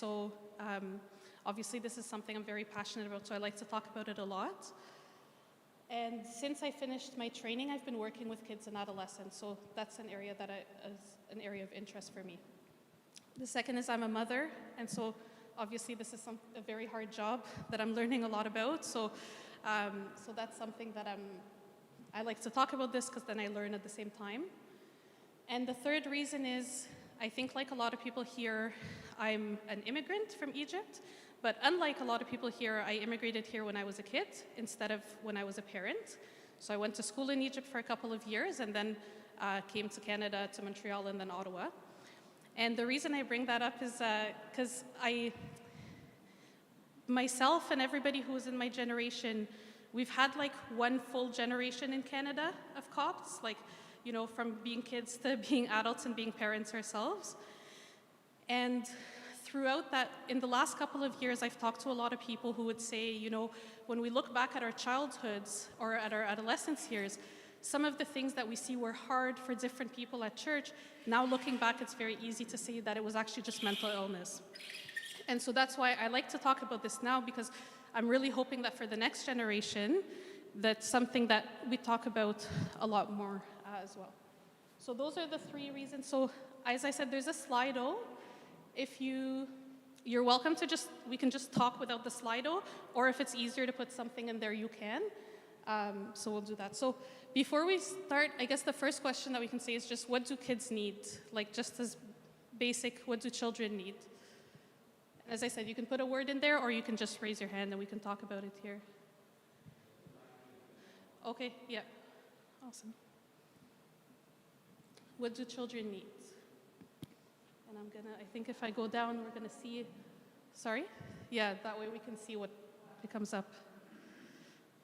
so obviously this is something I'm very passionate about, so I like to talk about it a lot. And since I finished my training, I've been working with kids and adolescents, so that's an area that is an area of interest for me. The second is I'm a mother, and so obviously this is a very hard job that I'm learning a lot about, so that's something that I like to talk about this because then I learn at the same time. And the third reason is, I think like a lot of people here, I'm an immigrant from Egypt, but unlike a lot of people here, I immigrated here when I was a kid instead of when I was a parent. So I went to school in Egypt for a couple of years and then came to Canada, to Montreal, and then Ottawa. And the reason I bring that up is because myself and everybody who was in my generation, we've had like one full generation in Canada of Copts, like, you know, from being kids to being adults and being parents ourselves. And throughout that, in the last couple of years, I've talked to a lot of people who would say, you know, when we look back at our childhoods or at our adolescence years, some of the things that we see were hard for different people at church. Now looking back, it's very easy to say that it was actually just mental illness. And so that's why I like to talk about this now, because I'm really hoping that for the next generation, that's something that we talk about a lot more as well. So those are the three reasons. So as I said, there's a Slido. If you're welcome to we can just talk without the Slido, or if it's easier to put something in there, you can. So we'll do that. So before we start, I guess the first question that we can say is just, what do kids need? Like just as basic, what do children need? As I said, you can put a word in there, or you can just raise your hand and we can talk about it here. Okay, yeah, awesome. What do children need? And I think if I go down, we're gonna see, sorry? Yeah, that way we can see what comes up.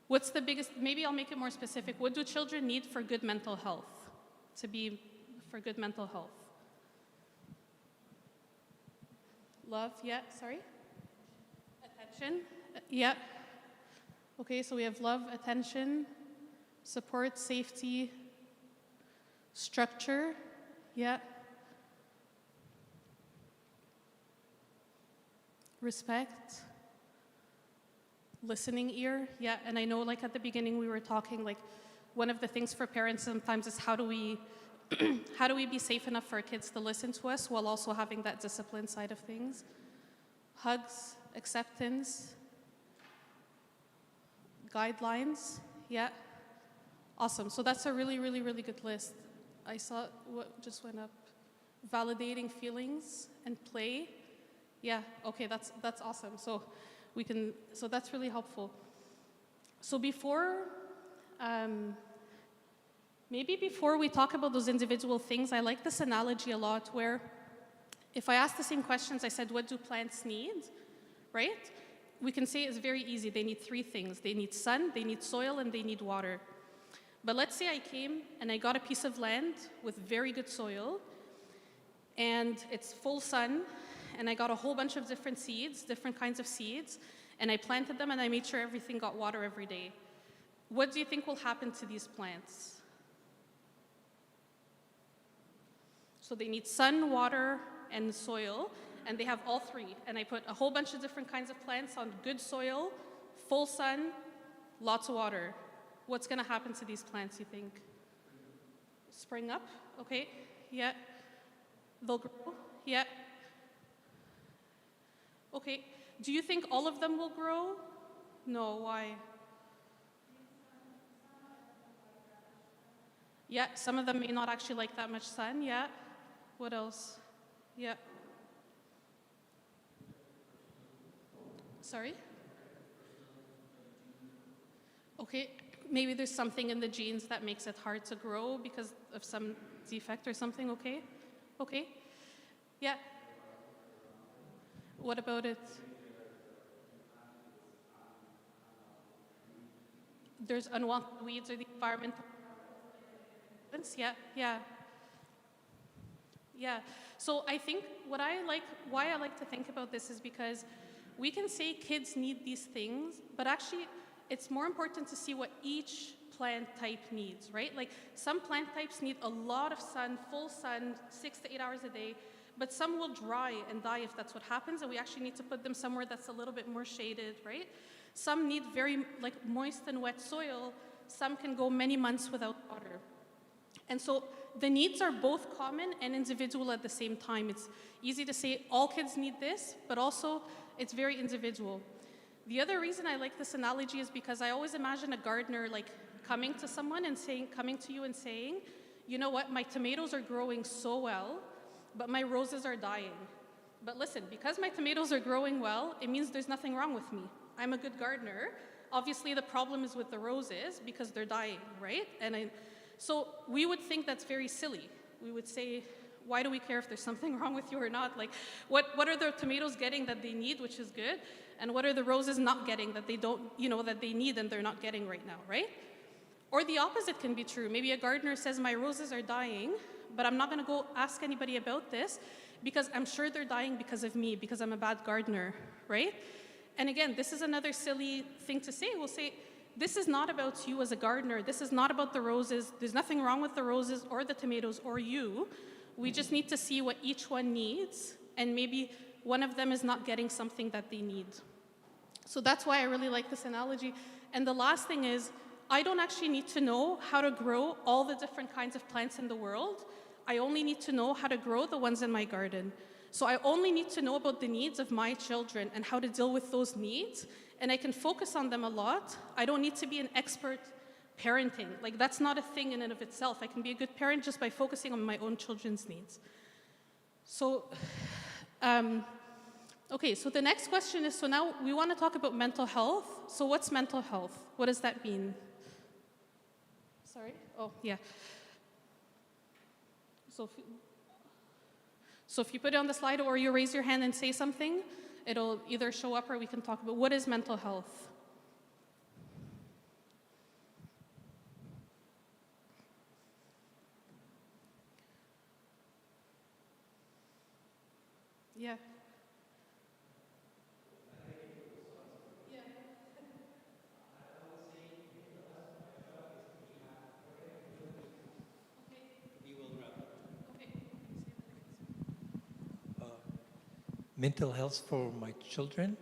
What's the biggest, maybe I'll make it more specific. What do children need for good mental health? For good mental health? Love, yeah, sorry? Attention, yeah. Okay, so we have love, attention, support, safety, structure, yeah. Respect, listening ear, yeah. And I know like at the beginning we were talking like one of the things for parents sometimes is how do we be safe enough for our kids to listen to us while also having that discipline side of things. Hugs, acceptance, guidelines, yeah. Awesome, so that's a really, really, really good list. I saw what just went up. Validating feelings and play. Yeah, okay, that's awesome. So that's really helpful. So maybe before we talk about those individual things, I like this analogy a lot where if I ask the same questions, I said, what do plants need, right? We can say it's very easy. They need three things. They need sun, they need soil, and they need water. But let's say I came and I got a piece of land with very good soil, and it's full sun, and I got a whole bunch of different seeds, different kinds of seeds, and I planted them and I made sure everything got water every day. What do you think will happen to these plants? So they need sun, water, and soil, and they have all three. And I put a whole bunch of different kinds of plants on good soil, full sun, lots of water. What's gonna happen to these plants, you think? Spring up, okay, yeah. They'll grow, yeah. Okay, do you think all of them will grow? No, why? Yeah, some of them may not actually like that much sun, yeah. What else? Yeah. Sorry? Okay, maybe there's something in the genes that makes it hard to grow because of some defect or something, okay? Okay, yeah. What about it? There's unwanted weeds or the environment. Yeah, yeah. Yeah, so I think why I like to think about this is because we can say kids need these things, but actually it's more important to see what each plant type needs, right? Like some plant types need a lot of sun, full sun, 6 to 8 hours a day, but some will dry and die if that's what happens, and we actually need to put them somewhere that's a little bit more shaded, right? Some need very moist and wet soil. Some can go many months without water. And so the needs are both common and individual at the same time. It's easy to say all kids need this, but also it's very individual. The other reason I like this analogy is because I always imagine a gardener coming to someone and coming to you and saying, you know what, my tomatoes are growing so well, but my roses are dying. But listen, because my tomatoes are growing well, it means there's nothing wrong with me. I'm a good gardener. Obviously the problem is with the roses because they're dying, right? So we would think that's very silly. We would say, why do we care if there's something wrong with you or not? What are the tomatoes getting that they need, which is good? And what are the roses not getting that they don't, that they need and they're not getting right now, right? Or the opposite can be true. Maybe a gardener says, my roses are dying, but I'm not gonna go ask anybody about this because I'm sure they're dying because of me, because I'm a bad gardener, right? And again, this is another silly thing to say. We'll say, this is not about you as a gardener. This is not about the roses. There's nothing wrong with the roses or the tomatoes or you. We just need to see what each one needs, and maybe one of them is not getting something that they need. So that's why I really like this analogy. And the last thing is, I don't actually need to know how to grow all the different kinds of plants in the world. I only need to know how to grow the ones in my garden. So I only need to know about the needs of my children and how to deal with those needs, and I can focus on them a lot. I don't need to be an expert parenting. That's not a thing in and of itself. I can be a good parent just by focusing on my own children's needs. So, okay, so the next question is, so now we want to talk about mental health. So what's mental health? What does that mean? Sorry? Oh, yeah. So if you put it on the slide or you raise your hand and say something, it'll either show up or we can talk about what is mental health. Yeah. Mental health for my children,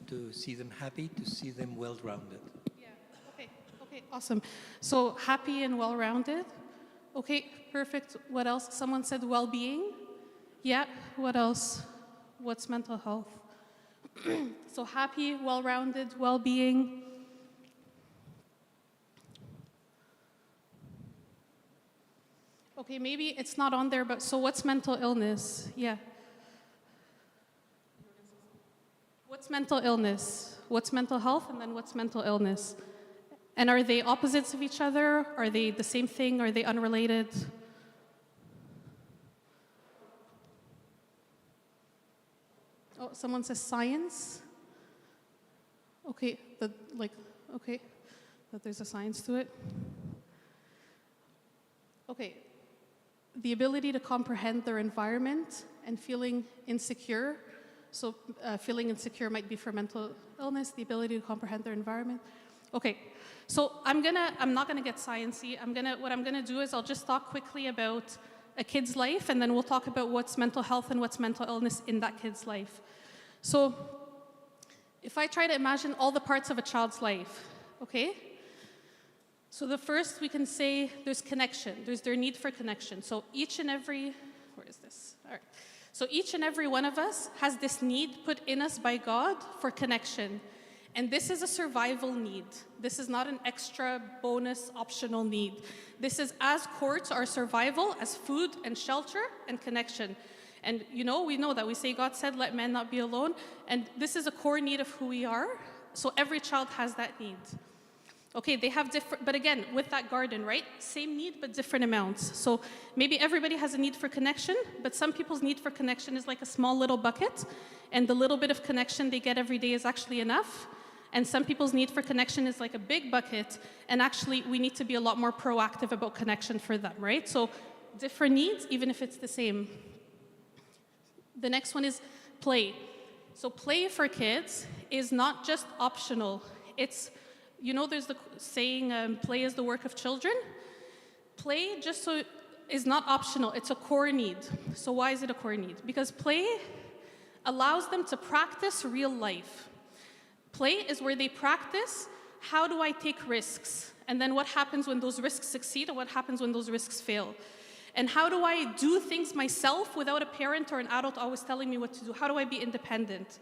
to see them happy, to see them well-rounded. Yeah, okay, awesome. So happy and well-rounded. Okay, perfect. What else? Someone said well-being. Yeah, what else? What's mental health? So happy, well-rounded, well-being. Okay, maybe it's not on there, but so what's mental illness? Yeah. What's mental illness? What's mental health? And then what's mental illness? And are they opposites of each other? Are they the same thing? Are they unrelated? Oh, someone says science. Okay, that there's a science to it. Okay, the ability to comprehend their environment and feeling insecure. So feeling insecure might be for mental illness, the ability to comprehend their environment. Okay, so I'm not gonna get sciencey. What I'm gonna do is I'll just talk quickly about a kid's life, and then we'll talk about what's mental health and what's mental illness in that kid's life. So if I try to imagine all the parts of a child's life, okay? So the first, we can say there's connection. There's their need for connection. So each and every, where is this? All right. So each and every one of us has this need put in us by God for connection. And this is a survival need. This is not an extra bonus optional need. This is as core to our survival as food and shelter and connection. And we know that we say God said, let man not be alone. And this is a core need of who we are. So every child has that need. Okay, they have different, but again, with that garden, right? Same need, but different amounts. So maybe everybody has a need for connection, but some people's need for connection is like a small little bucket, and the little bit of connection they get every day is actually enough. And some people's need for connection is like a big bucket, and actually we need to be a lot more proactive about connection for them, right? So different needs, even if it's the same. The next one is play. So play for kids is not just optional. It's, there's the saying, play is the work of children. Play, just so is not optional, it's a core need. So why is it a core need? Because play allows them to practice real life. Play is where they practice, how do I take risks? And then what happens when those risks succeed and what happens when those risks fail? And how do I do things myself without a parent or an adult always telling me what to do? How do I be independent?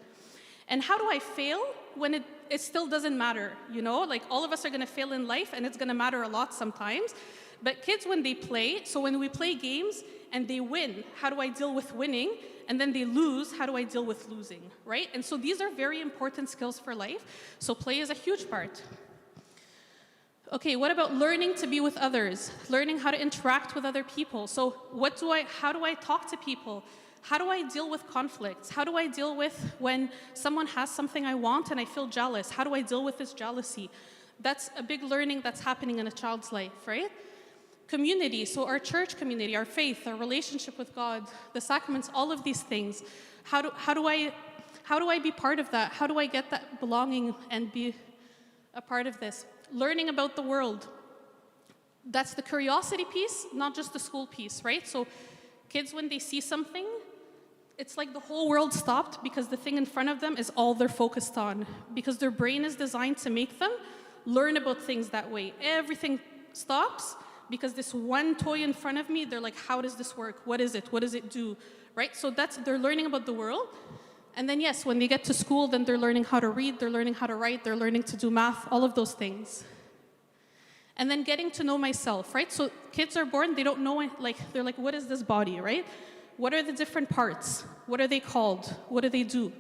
And how do I fail when it still doesn't matter, you know? Like all of us are gonna fail in life and it's gonna matter a lot sometimes. But kids, when they play, so when we play games and they win, how do I deal with winning? And then they lose, how do I deal with losing, right? And so these are very important skills for life. So play is a huge part. Okay, what about learning to be with others? Learning how to interact with other people. So how do I talk to people? How do I deal with conflicts? How do I deal with when someone has something I want and I feel jealous? How do I deal with this jealousy? That's a big learning that's happening in a child's life, right? Community, so our church community, our faith, our relationship with God, the sacraments, all of these things. How do I be part of that? How do I get that belonging and be a part of this? Learning about the world. That's the curiosity piece, not just the school piece, right? So kids, when they see something, it's like the whole world stopped because the thing in front of them is all they're focused on. Because their brain is designed to make them learn about things that way. Everything stops because this one toy in front of me, they're like, how does this work? What is it? What does it do? Right? So they're learning about the world. And then yes, when they get to school, then they're learning how to read, they're learning how to write, they're learning to do math, all of those things. And then getting to know myself, right? So kids are born, they don't know, they're like, what is this body, right? What are the different parts? What are they called? What do they do?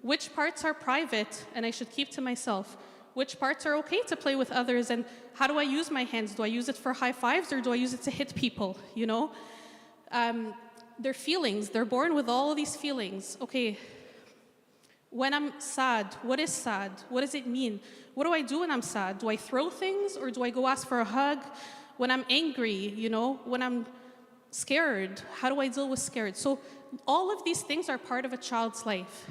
Which parts are private and I should keep to myself? Which parts are okay to play with others? And how do I use my hands? Do I use it for high fives or do I use it to hit people, you know? Their feelings, they're born with all these feelings. Okay, when I'm sad, what is sad? What does it mean? What do I do when I'm sad? Do I throw things or do I go ask for a hug? When I'm angry, you know, when I'm scared, how do I deal with scared? So all of these things are part of a child's life.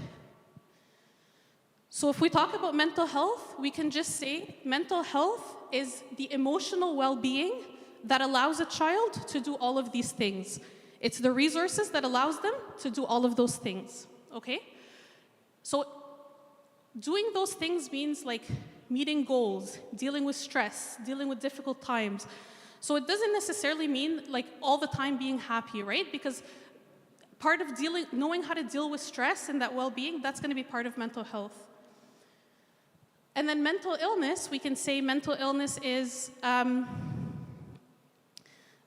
So if we talk about mental health, we can just say mental health is the emotional well-being that allows a child to do all of these things. It's the resources that allows them to do all of those things, okay? So doing those things means like meeting goals, dealing with stress, dealing with difficult times. So it doesn't necessarily mean like all the time being happy, right? Because part of knowing how to deal with stress and that well-being, that's going to be part of mental health. And then mental illness, we can say mental illness is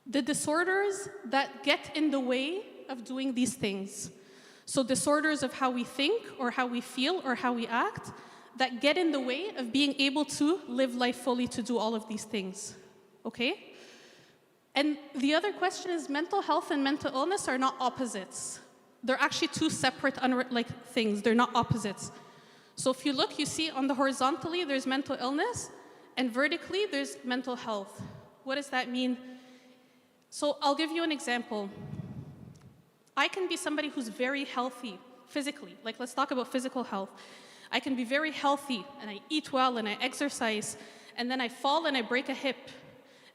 the disorders that get in the way of doing these things. So disorders of how we think or how we feel or how we act that get in the way of being able to live life fully to do all of these things, okay? And the other question is mental health and mental illness are not opposites. They're actually two separate things, they're not opposites. So if you look, you see on the horizontally, there's mental illness, and vertically, there's mental health. What does that mean? So I'll give you an example. I can be somebody who's very healthy physically. Like, let's talk about physical health. I can be very healthy, and I eat well, and I exercise, and then I fall and I break a hip,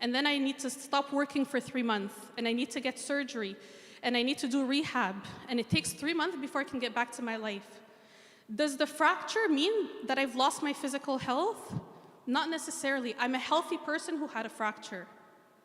and then I need to stop working for 3 months, and I need to get surgery, and I need to do rehab, and it takes 3 months before I can get back to my life. Does the fracture mean that I've lost my physical health? Not necessarily. I'm a healthy person who had a fracture,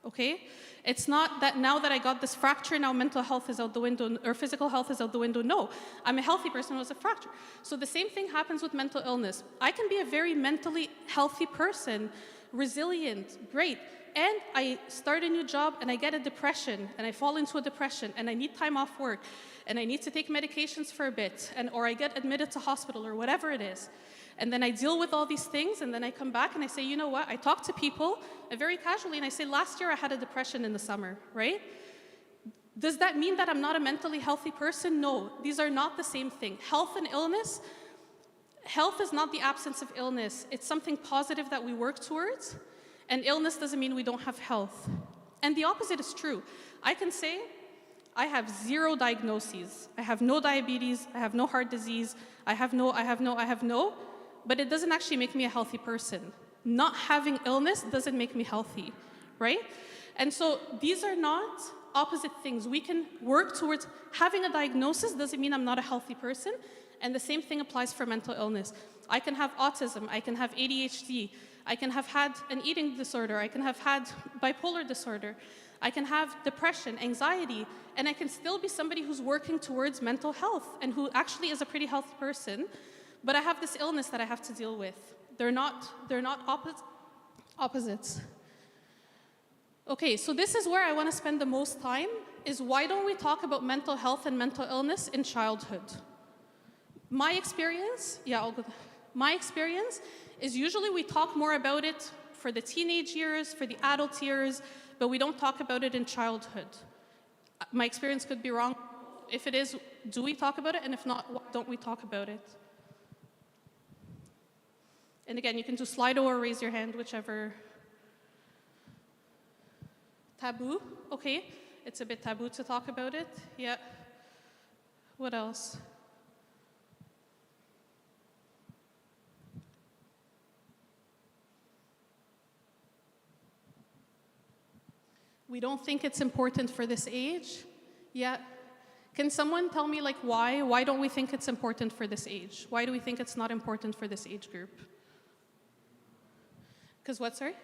okay? It's not that now that I got this fracture, now mental health is out the window, or physical health is out the window. No, I'm a healthy person who has a fracture. So the same thing happens with mental illness. I can be a very mentally healthy person, resilient, great, and I start a new job and I get a depression, and I fall into a depression, and I need time off work, and I need to take medications for a bit, or I get admitted to hospital, or whatever it is. And then I deal with all these things, and then I come back and I say, you know what, I talk to people very casually, and I say, last year I had a depression in the summer, right? Does that mean that I'm not a mentally healthy person? No, these are not the same thing. Health and illness, health is not the absence of illness. It's something positive that we work towards, and illness doesn't mean we don't have health. And the opposite is true. I can say, I have 0 diagnoses. I have no diabetes, I have no heart disease, I have no, but it doesn't actually make me a healthy person. Not having illness doesn't make me healthy, right? And so these are not opposite things. We can work towards having a diagnosis doesn't mean I'm not a healthy person, and the same thing applies for mental illness. I can have autism, I can have ADHD, I can have had an eating disorder, I can have had bipolar disorder, I can have depression, anxiety, and I can still be somebody who's working towards mental health and who actually is a pretty healthy person, but I have this illness that I have to deal with. They're not opposites. Okay, so this is where I want to spend the most time, is why don't we talk about mental health and mental illness in childhood? My experience, my experience is usually we talk more about it for the teenage years, for the adult years, but we don't talk about it in childhood. My experience could be wrong. If it is, do we talk about it? And if not, why don't we talk about it? And again, you can do Slido or raise your hand, whichever. Taboo, okay. It's a bit taboo to talk about it, yeah. What else? We don't think it's important for this age, yeah. Can someone tell me like why? Why don't we think it's important for this age? Why do we think it's not important for this age group? Because what, sorry?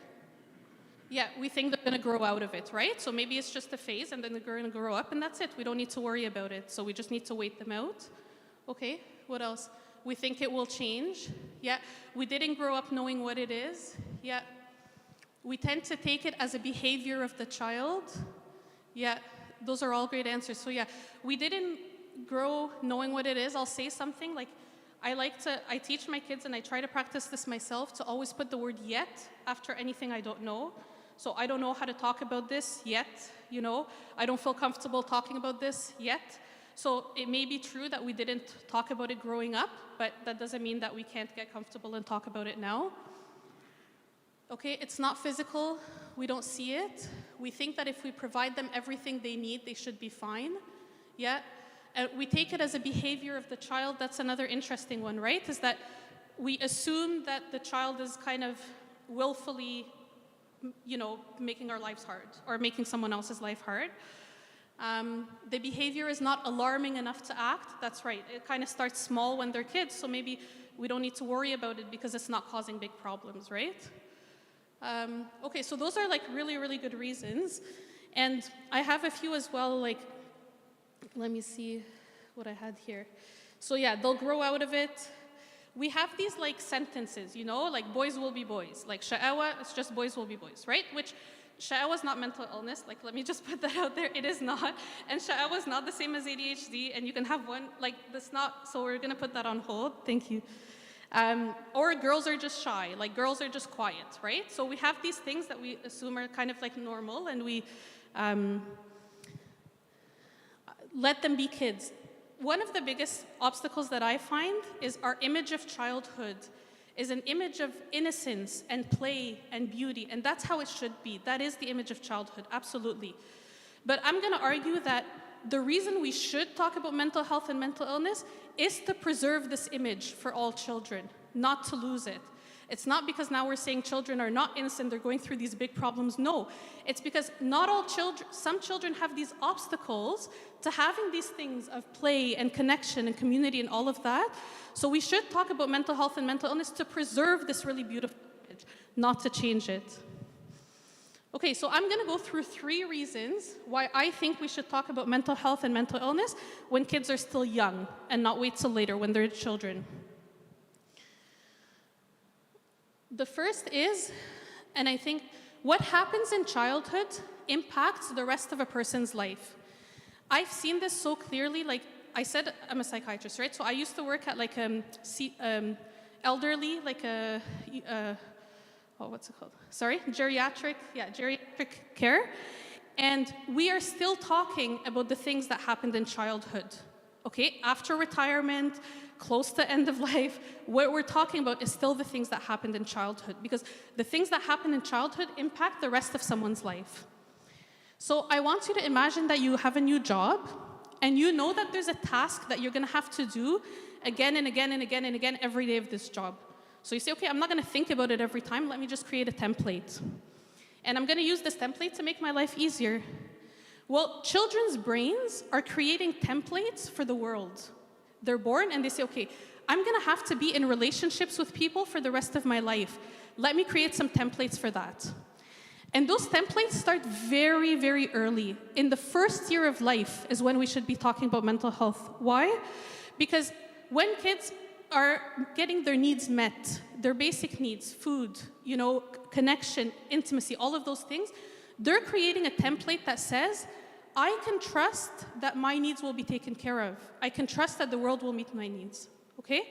Yeah, we think they're gonna grow out of it, right? So maybe it's just a phase and then they're gonna grow up and that's it. We don't need to worry about it. So we just need to wait them out. Okay, what else? We think it will change. Yeah, we didn't grow up knowing what it is. Yeah, we tend to take it as a behavior of the child. Yeah, those are all great answers. So yeah, we didn't grow knowing what it is. I'll say something like, I teach my kids and I try to practice this myself to always put the word yet after anything I don't know. So I don't know how to talk about this yet, you know. I don't feel comfortable talking about this yet. So it may be true that we didn't talk about it growing up, but that doesn't mean that we can't get comfortable and talk about it now. Okay, it's not physical. We don't see it. We think that if we provide them everything they need, they should be fine. Yeah. We take it as a behavior of the child. That's another interesting one, right? Is that we assume that the child is kind of willfully, you know, making our lives hard or making someone else's life hard. The behavior is not alarming enough to act. That's right. It kind of starts small when they're kids, so maybe we don't need to worry about it because it's not causing big problems, right? Okay, so those are like really, really good reasons. And I have a few as well, like, let me see what I had here. So yeah, they'll grow out of it. We have these like sentences, you know, like boys will be boys. Like sha'awa, it's just boys will be boys, right? Which sha'awa is not mental illness. Like, let me just put that out there. It is not. And sha'awa is not the same as ADHD. And you can have one, like, that's not, so we're going to put that on hold. Thank you. Or girls are just shy, like girls are just quiet, right? So we have these things that we assume are kind of like normal and we let them be kids. One of the biggest obstacles that I find is our image of childhood is an image of innocence and play and beauty, and that's how it should be. That is the image of childhood, absolutely. But I'm gonna argue that the reason we should talk about mental health and mental illness is to preserve this image for all children, not to lose it. It's not because now we're saying children are not innocent, they're going through these big problems. No, it's because not all children, some children have these obstacles to having these things of play and connection and community and all of that. So we should talk about mental health and mental illness to preserve this really beautiful image, not to change it. Okay, so I'm gonna go through 3 reasons why I think we should talk about mental health and mental illness when kids are still young and not wait till later when they're children. The first is, and I think what happens in childhood impacts the rest of a person's life. I've seen this so clearly, like I said, I'm a psychiatrist, right? So I used to work at like elderly, like what's it called? Sorry, geriatric care. And we are still talking about the things that happened in childhood, okay? After retirement, close to end of life, what we're talking about is still the things that happened in childhood, because the things that happen in childhood impact the rest of someone's life. So I want you to imagine that you have a new job, and you know that there's a task that you're gonna have to do again and again and again and again every day of this job. So you say, okay, I'm not gonna think about it every time, let me just create a template. And I'm gonna use this template to make my life easier. Well, children's brains are creating templates for the world. They're born and they say, okay, I'm gonna have to be in relationships with people for the rest of my life. Let me create some templates for that. And those templates start very, very early. In the first year of life is when we should be talking about mental health. Why? Because when kids are getting their needs met, their basic needs, food, connection, intimacy, all of those things, they're creating a template that says, I can trust that my needs will be taken care of. I can trust that the world will meet my needs, okay?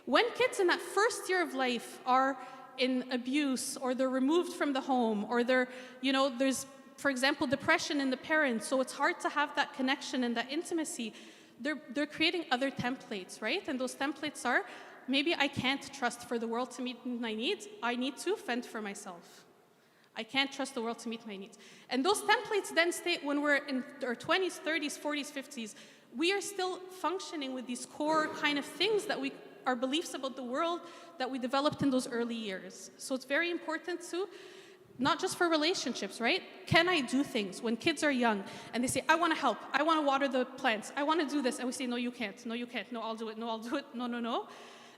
When kids in that first year of life are in abuse, or they're removed from the home, or there's, for example, depression in the parents, so it's hard to have that connection and that intimacy, they're creating other templates, right? And those templates are, maybe I can't trust for the world to meet my needs, I need to fend for myself. I can't trust the world to meet my needs. And those templates then stay when we're in our 20s, 30s, 40s, 50s. We are still functioning with these core kind of things that our beliefs about the world that we developed in those early years. So it's very important to, not just for relationships, right? Can I do things when kids are young and they say, I want to help, I want to water the plants, I want to do this, and we say, no, you can't, no, you can't, no, I'll do it, no, I'll do it, no, no, no.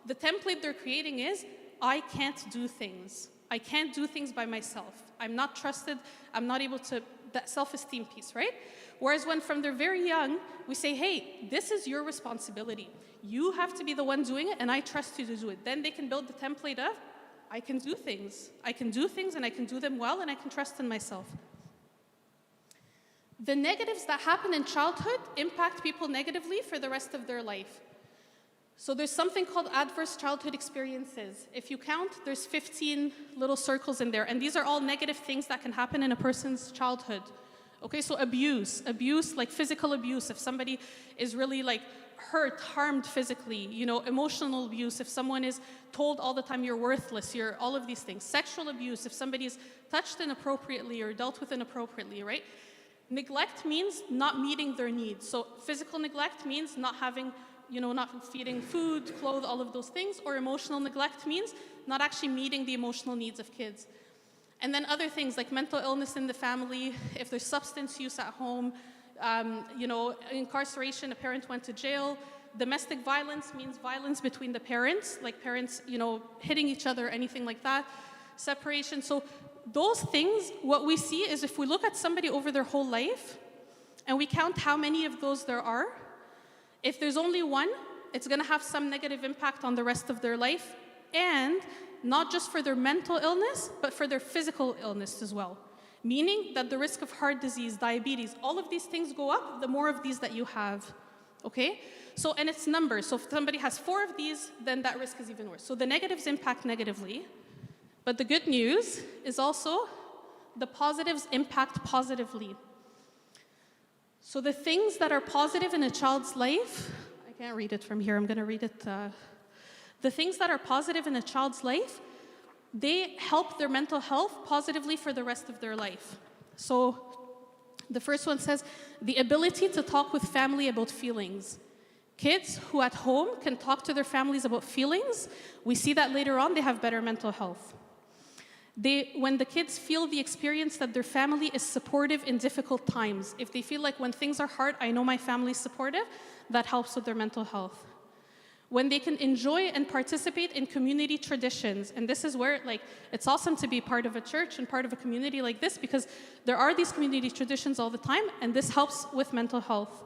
The template they're creating is, I can't do things. I can't do things by myself. I'm not trusted, I'm not able to, that self-esteem piece, right? Whereas when from they're very young, we say, hey, this is your responsibility. You have to be the one doing it, and I trust you to do it. Then they can build the template of, I can do things. I can do things, and I can do them well, and I can trust in myself. The negatives that happen in childhood impact people negatively for the rest of their life. So there's something called adverse childhood experiences. If you count, there's 15 little circles in there, and these are all negative things that can happen in a person's childhood. Okay, so abuse, like physical abuse, if somebody is really like hurt, harmed physically, emotional abuse, if someone is told all the time you're worthless, all of these things. Sexual abuse, if somebody is touched inappropriately or dealt with inappropriately, right? Neglect means not meeting their needs. So physical neglect means not having, not feeding food, clothes, all of those things, or emotional neglect means not actually meeting the emotional needs of kids. And then other things like mental illness in the family, if there's substance use at home, incarceration, a parent went to jail. Domestic violence means violence between the parents, like parents, hitting each other, anything like that. Separation. So those things, what we see is if we look at somebody over their whole life and we count how many of those there are, if there's only one, it's going to have some negative impact on the rest of their life, and not just for their mental illness, but for their physical illness as well. Meaning that the risk of heart disease, diabetes, all of these things go up the more of these that you have, okay? So, and it's numbers. So if somebody has 4 of these, then that risk is even worse. So the negatives impact negatively, but the good news is also the positives impact positively. So the things that are positive in a child's life, I can't read it from here, I'm gonna read it. The things that are positive in a child's life, they help their mental health positively for the rest of their life. So the first one says, the ability to talk with family about feelings. Kids who at home can talk to their families about feelings, we see that later on they have better mental health. When the kids feel the experience that their family is supportive in difficult times, if they feel like when things are hard, I know my family is supportive, that helps with their mental health. When they can enjoy and participate in community traditions, and this is where it's awesome to be part of a church and part of a community like this, because there are these community traditions all the time, and this helps with mental health.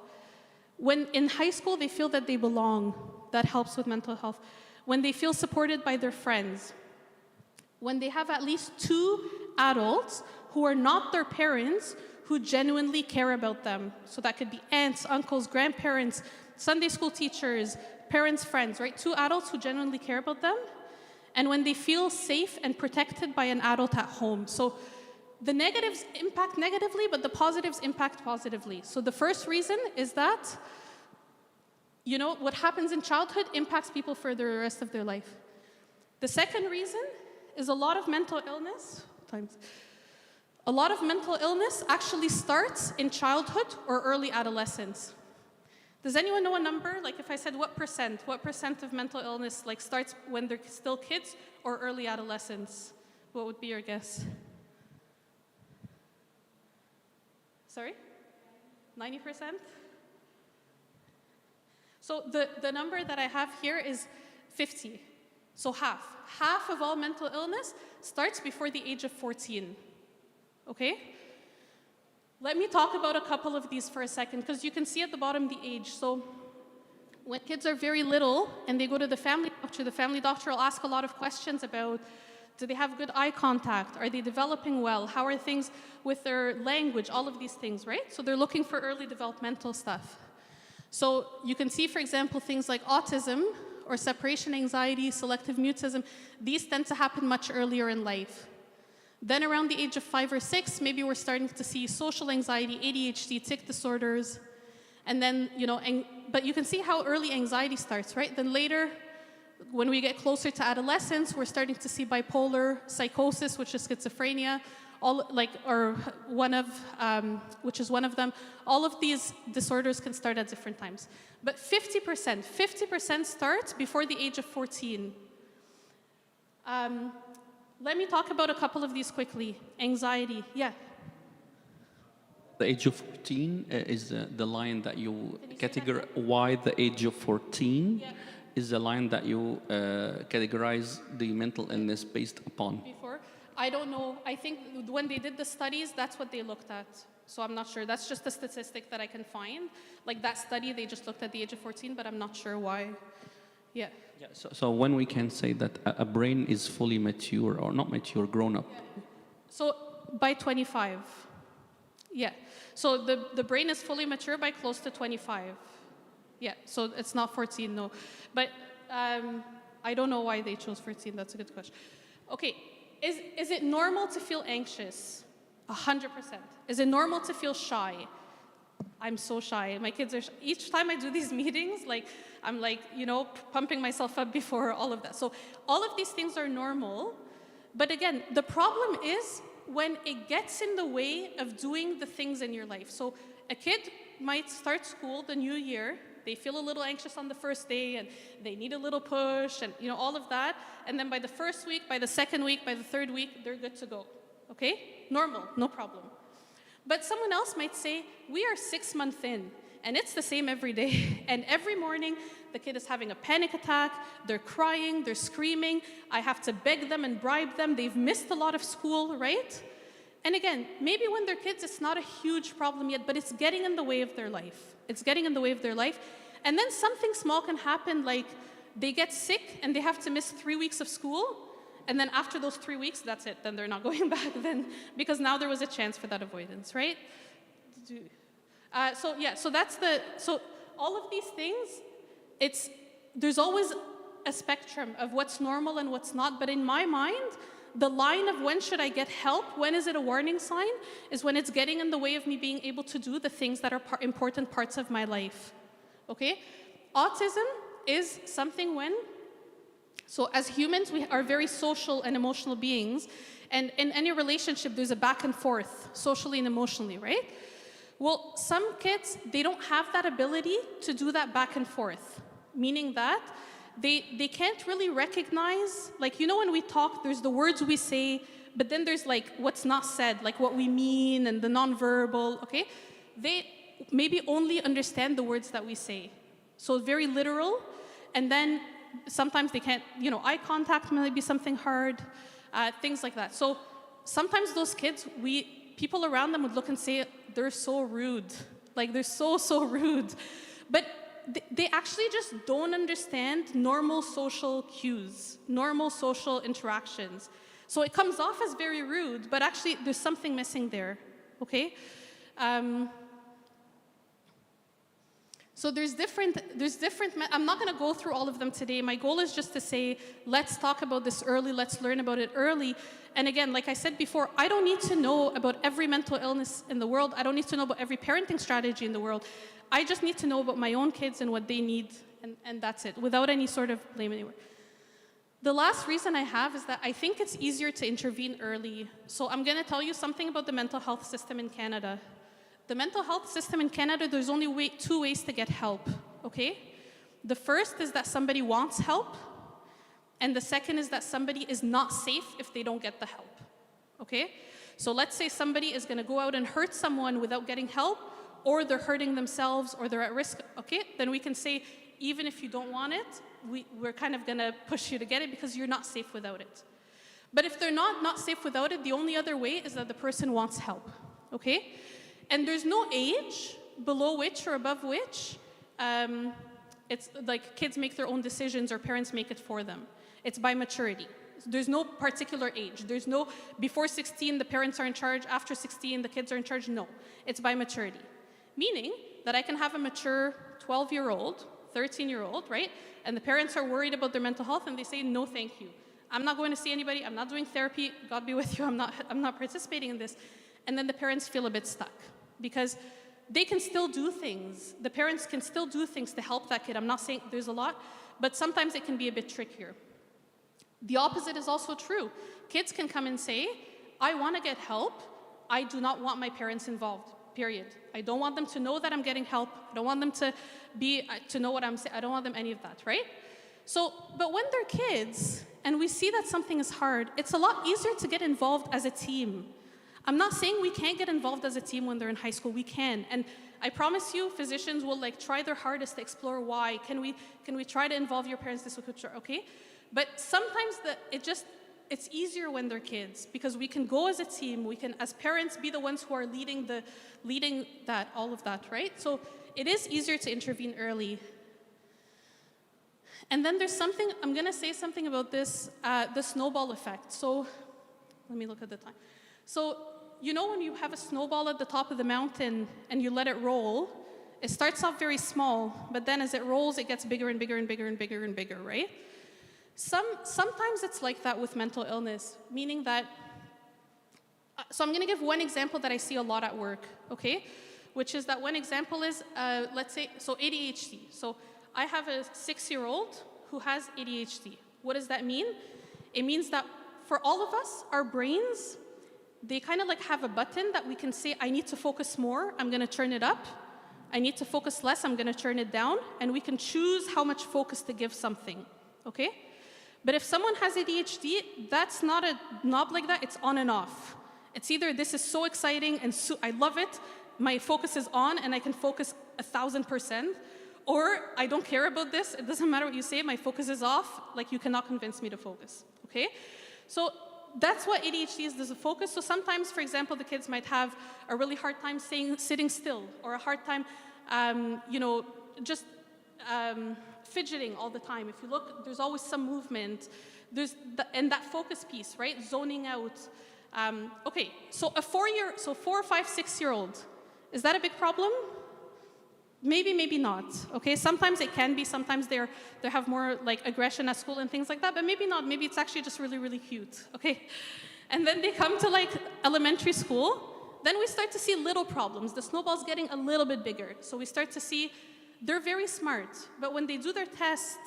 When in high school they feel that they belong, that helps with mental health. When they feel supported by their friends. When they have at least 2 adults who are not their parents who genuinely care about them. So that could be aunts, uncles, grandparents, Sunday school teachers, parents, friends, right? 2 adults who genuinely care about them. And when they feel safe and protected by an adult at home. So the negatives impact negatively, but the positives impact positively. So the first reason is that, what happens in childhood impacts people for the rest of their life. The second reason is a lot of mental illness actually starts in childhood or early adolescence. Does anyone know a number? Like if I said what percent of mental illness starts when they're still kids or early adolescence? What would be your guess? Sorry? 90%? So the number that I have here is 50. So half. Half of all mental illness starts before the age of 14. Okay? Let me talk about a couple of these for a second, because you can see at the bottom the age. So when kids are very little and they go to the family doctor will ask a lot of questions about, do they have good eye contact? Are they developing well? How are things with their language? All of these things, right? So they're looking for early developmental stuff. So you can see, for example, things like autism or separation anxiety, selective mutism. These tend to happen much earlier in life. Then around the age of 5 or 6, maybe we're starting to see social anxiety, ADHD, tic disorders. And then, but you can see how early anxiety starts, right? Then later, when we get closer to adolescence, we're starting to see bipolar, psychosis, which is schizophrenia, which is one of them. All of these disorders can start at different times. But 50% start before the age of 14. Let me talk about a couple of these quickly. Anxiety, yeah. The age of 14 is the line that you categorize. Why the age of 14 is the line that you categorize the mental illness based upon? Before? I don't know. I think when they did the studies, that's what they looked at. So I'm not sure. That's just a statistic that I can find. Like that study, they just looked at the age of 14, but I'm not sure why. Yeah. So when we can say that a brain is fully mature, or not mature, grown up? So by 25. Yeah. So the brain is fully mature by close to 25. Yeah. So it's not 14, no. But I don't know why they chose 14. That's a good question. Okay. Is it normal to feel anxious? 100%. Is it normal to feel shy? I'm so shy. My kids are each time I do these meetings, I'm pumping myself up before all of that. So all of these things are normal. But again, the problem is when it gets in the way of doing the things in your life. So a kid might start school the new year. They feel a little anxious on the first day and they need a little push and all of that. And then by the first week, by the second week, by the third week, they're good to go. Okay? Normal, no problem. But someone else might say, we are 6 months in, and it's the same every day. And every morning, the kid is having a panic attack, they're crying, they're screaming, I have to beg them and bribe them, they've missed a lot of school, right? And again, maybe when they're kids, it's not a huge problem yet, but it's getting in the way of their life. It's getting in the way of their life. And then something small can happen, like they get sick and they have to miss 3 weeks of school. And then after those 3 weeks, that's it. Then they're not going back then, because now there was a chance for that avoidance, right? So all of these things, there's always a spectrum of what's normal and what's not. But in my mind, the line of when should I get help, when is it a warning sign, is when it's getting in the way of me being able to do the things that are important parts of my life, okay? Autism is something so as humans, we are very social and emotional beings, and in any relationship, there's a back and forth, socially and emotionally, right? Well, some kids, they don't have that ability to do that back and forth, meaning that they can't really recognize, when we talk, there's the words we say, but then there's what's not said, what we mean and the nonverbal, okay? They maybe only understand the words that we say. So very literal, and then sometimes they can't, eye contact might be something hard, things like that. So sometimes those kids, people around them would look and say, they're so rude. They're so rude. But they actually just don't understand normal social cues, normal social interactions. So it comes off as very rude, but actually there's something missing there, okay? So there's different, I'm not gonna go through all of them today. My goal is just to say, let's talk about this early, let's learn about it early. And again, like I said before, I don't need to know about every mental illness in the world. I don't need to know about every parenting strategy in the world. I just need to know about my own kids and what they need, and that's it, without any sort of blame anywhere. The last reason I have is that I think it's easier to intervene early. So I'm gonna tell you something about the mental health system in Canada. The mental health system in Canada, there's only 2 ways to get help, okay? The first is that somebody wants help, and the second is that somebody is not safe if they don't get the help, okay? So let's say somebody is gonna go out and hurt someone without getting help, or they're hurting themselves, or they're at risk, okay, then we can say, even if you don't want it, we're kind of gonna push you to get it because you're not safe without it. But if they're not safe without it, the only other way is that the person wants help, okay? And there's no age below which or above which it's like kids make their own decisions or parents make it for them. It's by maturity. There's no particular age. There's no before 16 the parents are in charge, after 16 the kids are in charge. No, it's by maturity. Meaning that I can have a mature 12-year-old, 13-year-old, right? And the parents are worried about their mental health and they say, no, thank you. I'm not going to see anybody. I'm not doing therapy. God be with you. I'm not participating in this. And then the parents feel a bit stuck because they can still do things. The parents can still do things to help that kid. I'm not saying there's a lot, but sometimes it can be a bit trickier. The opposite is also true. Kids can come and say, I want to get help. I do not want my parents involved, period. I don't want them to know that I'm getting help. I don't want them to know what I'm saying. I don't want them any of that, right? So, but when they're kids and we see that something is hard, it's a lot easier to get involved as a team. I'm not saying we can't get involved as a team when they're in high school. We can. And I promise you, physicians will try their hardest to explore why. Can we try to involve your parents this week? Okay? But sometimes it's easier when they're kids because we can go as a team. We can, as parents, be the ones who are leading all of that, right? So it is easier to intervene early. And then there's something, I'm going to say something about this, the snowball effect. So let me look at the time. So you know when you have a snowball at the top of the mountain and you let it roll, it starts off very small, but then as it rolls, it gets bigger and bigger and bigger and bigger and bigger, right? Sometimes it's like that with mental illness, meaning that, so I'm going to give one example that I see a lot at work, okay? Which is that one example is, let's say, so ADHD. So I have a 6-year-old who has ADHD. What does that mean? It means that for all of us, our brains, they kind of have a button that we can say, I need to focus more, I'm going to turn it up. I need to focus less, I'm going to turn it down. And we can choose how much focus to give something, okay? But if someone has ADHD, that's not a knob like that, it's on and off. It's either this is so exciting and I love it, my focus is on and I can focus 1,000%, or I don't care about this, it doesn't matter what you say, my focus is off, you cannot convince me to focus, okay? So that's what ADHD is, there's a focus. So sometimes, for example, the kids might have a really hard time sitting still, or a hard time, fidgeting all the time. If you look, there's always some movement. And that focus piece, right? Zoning out. Okay, so a 4, 5, 6-year-old, is that a big problem? Maybe, maybe not, okay? Sometimes it can be, sometimes they have more aggression at school and things like that, but maybe not, maybe it's actually just really, really cute, okay? And then they come to elementary school, then we start to see little problems. The snowball's getting a little bit bigger. So we start to see they're very smart, but when they do their test,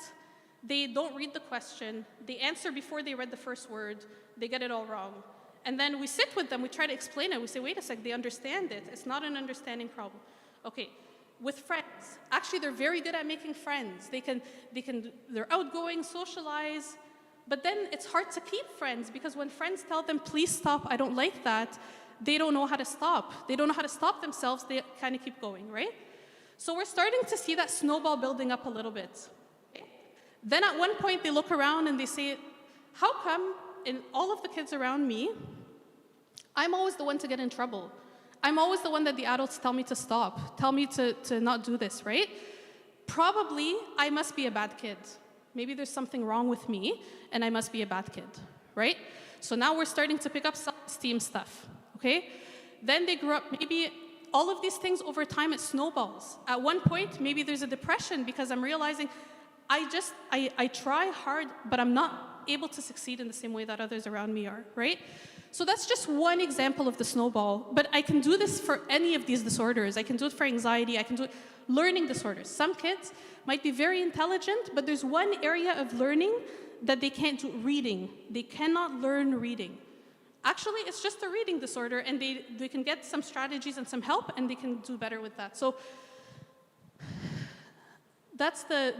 they don't read the question, they answer before they read the first word, they get it all wrong. And then we sit with them, we try to explain it, we say, wait a sec, they understand it, it's not an understanding problem. Okay, with friends, actually they're very good at making friends. They're outgoing, socialize, but then it's hard to keep friends because when friends tell them, please stop, I don't like that, they don't know how to stop. They don't know how to stop themselves, they kind of keep going, right? So we're starting to see that snowball building up a little bit. Okay. Then at one point they look around and they say, how come in all of the kids around me, I'm always the one to get in trouble? I'm always the one that the adults tell me to stop, tell me to not do this, right? Probably I must be a bad kid. Maybe there's something wrong with me and I must be a bad kid, right? So now we're starting to pick up self-esteem stuff, okay? Then they grew up, maybe all of these things over time, it snowballs. At one point, maybe there's a depression because I'm realizing I try hard, but I'm not able to succeed in the same way that others around me are, right? So that's just one example of the snowball, but I can do this for any of these disorders. I can do it for anxiety, I can do it, learning disorders. Some kids might be very intelligent, but there's one area of learning that they can't do, reading. They cannot learn reading. Actually, it's just a reading disorder, and they can get some strategies and some help, and they can do better with that. So that's the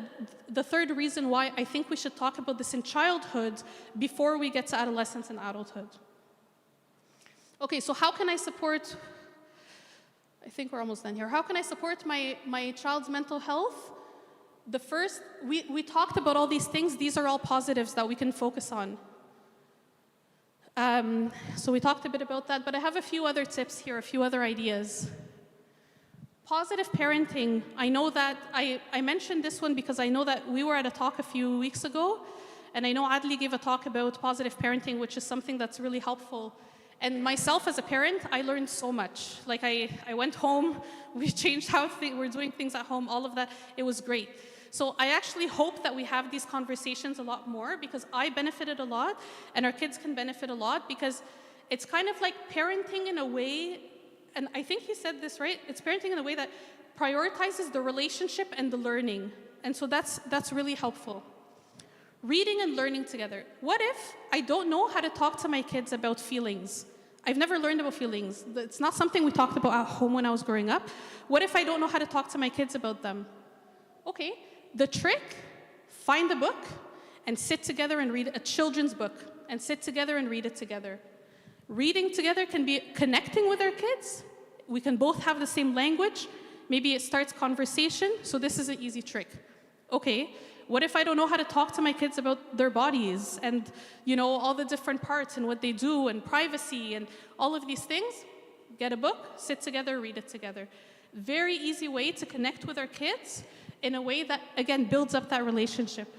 third reason why I think we should talk about this in childhood before we get to adolescence and adulthood. Okay, so how can I support I think we're almost done here. How can I support my child's mental health? The first, we talked about all these things. These are all positives that we can focus on. So we talked a bit about that, but I have a few other tips here, a few other ideas. Positive parenting. I know that I mentioned this one because I know that we were at a talk a few weeks ago, and I know Adli gave a talk about positive parenting, which is something that's really helpful. And myself as a parent, I learned so much. Like I went home, we changed how we're doing things at home, all of that. It was great. So I actually hope that we have these conversations a lot more because I benefited a lot and our kids can benefit a lot because it's kind of like parenting in a way, and I think he said this right, it's parenting in a way that prioritizes the relationship and the learning. And so that's really helpful. Reading and learning together. What if I don't know how to talk to my kids about feelings? I've never learned about feelings. It's not something we talked about at home when I was growing up. What if I don't know how to talk to my kids about them? Okay, the trick, find a book and sit together and read a children's book and sit together and read it together. Reading together can be connecting with our kids. We can both have the same language. Maybe it starts conversation, so this is an easy trick. Okay, what if I don't know how to talk to my kids about their bodies and, you know, all the different parts and what they do and privacy and all of these things? Get a book, sit together, read it together. Very easy way to connect with our kids in a way that, again, builds up that relationship.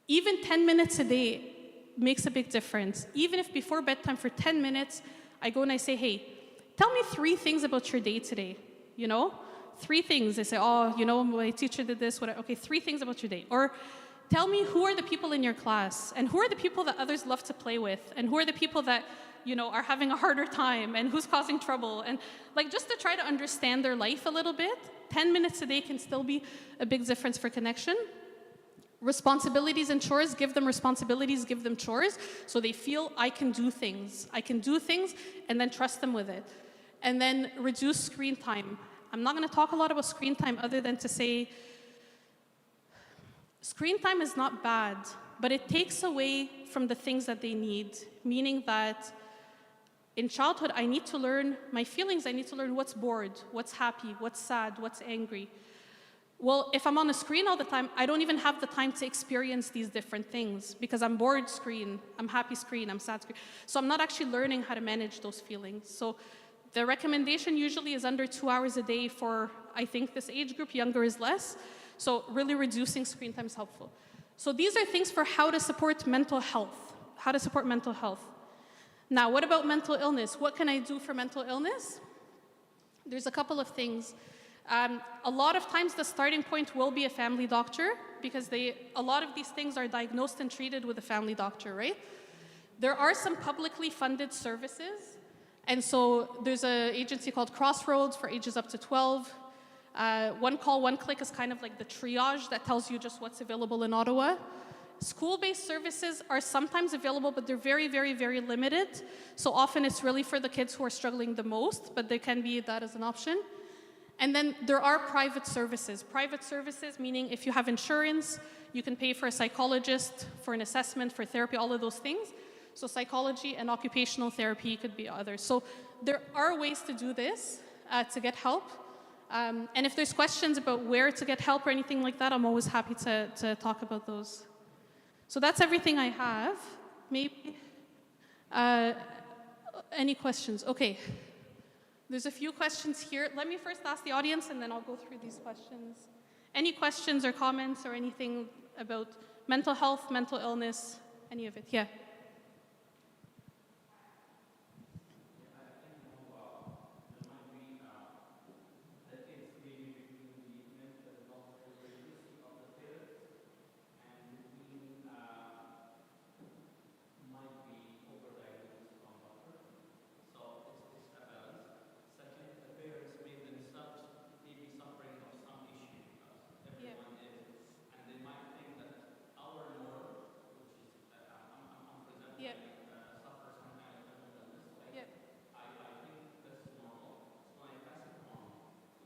Even 10 minutes a day makes a big difference. Even if before bedtime for 10 minutes, I go and I say, hey, tell me 3 things about your day today, you know? 3 things. They say, oh, you know, my teacher did this, whatever. Okay, 3 things about your day. Or tell me who are the people in your class and who are the people that others love to play with and who are the people that, you know, are having a harder time and who's causing trouble. And like just to try to understand their life a little bit, 10 minutes a day can still be a big difference for connection. Responsibilities and chores, give them responsibilities, give them chores, so they feel I can do things. I can do things and then trust them with it. And then reduce screen time. I'm not going to talk a lot about screen time other than to say screen time is not bad, but it takes away from the things that they need, meaning that in childhood, I need to learn my feelings. I need to learn what's bored, what's happy, what's sad, what's angry. Well, if I'm on a screen all the time, I don't even have the time to experience these different things because I'm bored screen, I'm happy screen, I'm sad screen. So I'm not actually learning how to manage those feelings. So the recommendation usually is under 2 hours a day for, I think, this age group. Younger is less. So really reducing screen time is helpful. So these are things for how to support mental health. How to support mental health. Now, what about mental illness? What can I do for mental illness? There's a couple of things. A lot of times the starting point will be a family doctor because a lot of these things are diagnosed and treated with a family doctor, right? There are some publicly funded services. And so there's an agency called Crossroads for ages up to 12. One Call, One Click is kind of like the triage that tells you just what's available in Ottawa. School-based services are sometimes available, but they're very, very, very limited. So often it's really for the kids who are struggling the most, but there can be that as an option. And then there are private services. Private services, meaning if you have insurance, you can pay for a psychologist, for an assessment, for therapy, all of those things. So psychology and occupational therapy could be others. So there are ways to do this, to get help. And if there's questions about where to get help or anything like that, I'm always happy to talk about those. So that's everything I have. Maybe any questions? Okay. There's a few questions here. Let me first ask the audience, and then I'll go through these questions. Any questions or comments or anything about mental health, mental illness, any of it? Yeah.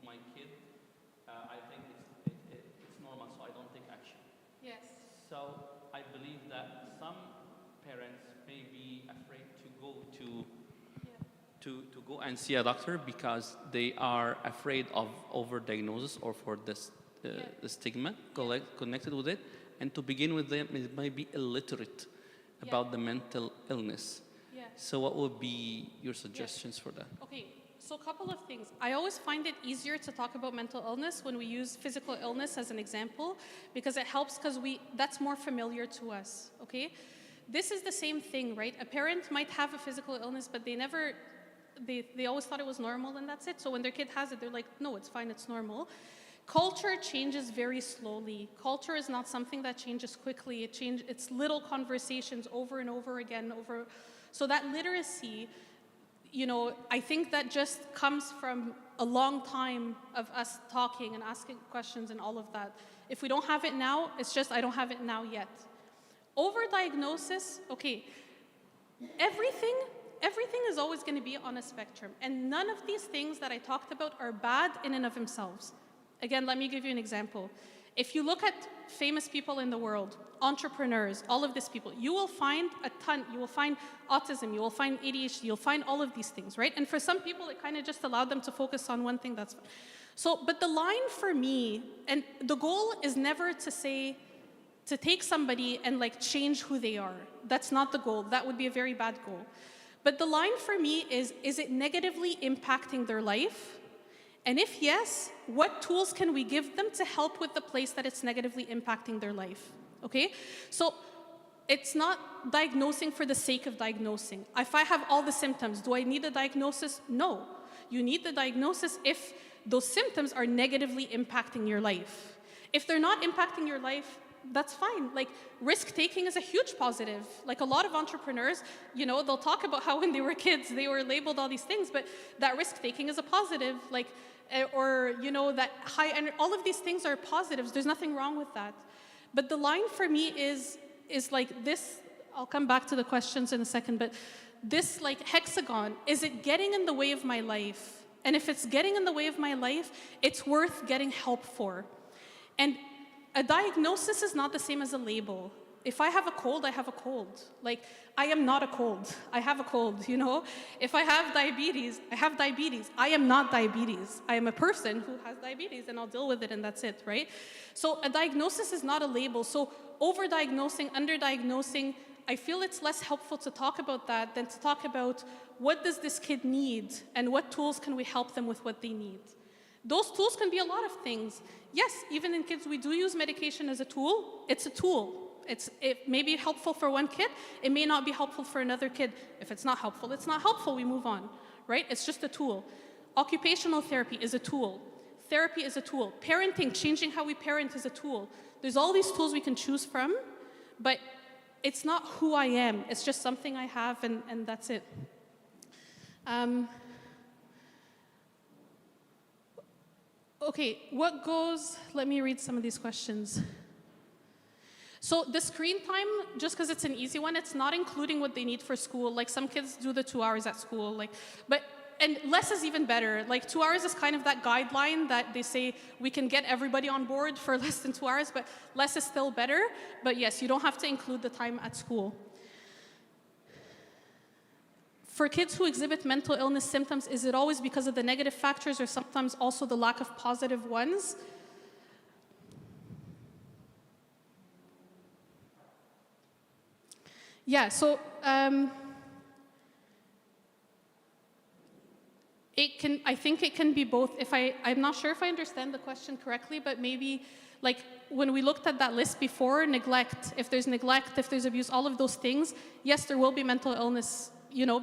My kid, I think it's normal, so I don't take action. Yes. So I believe that some parents may be afraid to go to go and see a doctor because they are afraid of overdiagnosis or for this the stigma connected with it. And to begin with them, it might be illiterate about the mental illness. Yeah. So what would be your suggestions for that? Okay, so a couple of things. I always find it easier to talk about mental illness when we use physical illness as an example because it helps because that's more familiar to us, okay? This is the same thing, right? A parent might have a physical illness, but they always thought it was normal and that's it. So when their kid has it, they're like, no, it's fine, it's normal. Culture changes very slowly. Culture is not something that changes quickly. It's little conversations over and over again. So that literacy, I think that just comes from a long time of us talking and asking questions and all of that. If we don't have it now, it's just I don't have it now yet. Overdiagnosis, okay. Everything is always going to be on a spectrum. And none of these things that I talked about are bad in and of themselves. Again, let me give you an example. If you look at famous people in the world, entrepreneurs, all of these people, you will find a ton. You will find autism, you will find ADHD, you'll find all of these things, right? And for some people, it kind of just allowed them to focus on one thing, that's fine. So, but the line for me, and the goal is never to take somebody and like change who they are. That's not the goal. That would be a very bad goal. But the line for me is it negatively impacting their life? And if yes, what tools can we give them to help with the place that it's negatively impacting their life? Okay? So it's not diagnosing for the sake of diagnosing. If I have all the symptoms, do I need a diagnosis? No. You need the diagnosis if those symptoms are negatively impacting your life. If they're not impacting your life, that's fine. Like, risk-taking is a huge positive. Like, a lot of entrepreneurs, they'll talk about how when they were kids, they were labeled all these things, but that risk-taking is a positive. Like, that all of these things are positives. There's nothing wrong with that. But the line for me is like this. I'll come back to the questions in a second, but this like hexagon, is it getting in the way of my life? And if it's getting in the way of my life, it's worth getting help for. And a diagnosis is not the same as a label. If I have a cold, I have a cold. Like, I am not a cold. I have a cold, If I have diabetes, I have diabetes. I am not diabetes. I am a person who has diabetes, and I'll deal with it, and that's it, right? So a diagnosis is not a label. So overdiagnosing, underdiagnosing, I feel it's less helpful to talk about that than to talk about what does this kid need, and what tools can we help them with what they need. Those tools can be a lot of things. Yes, even in kids, we do use medication as a tool. It's a tool. It may be helpful for one kid. It may not be helpful for another kid. If it's not helpful, it's not helpful. We move on, right? It's just a tool. Occupational therapy is a tool. Therapy is a tool. Parenting, changing how we parent is a tool. There's all these tools we can choose from, but it's not who I am. It's just something I have, and that's it. Okay, let me read some of these questions. So the screen time, just because it's an easy one, it's not including what they need for school. Like, some kids do the 2 hours at school, and less is even better. Like, 2 hours is kind of that guideline that they say we can get everybody on board for less than 2 hours, but less is still better. But yes, you don't have to include the time at school. For kids who exhibit mental illness symptoms, is it always because of the negative factors or sometimes also the lack of positive ones? Yeah, so I think it can be both. I'm not sure if I understand the question correctly, but maybe like when we looked at that list before, if there's neglect, if there's abuse, all of those things, yes, there will be mental illness,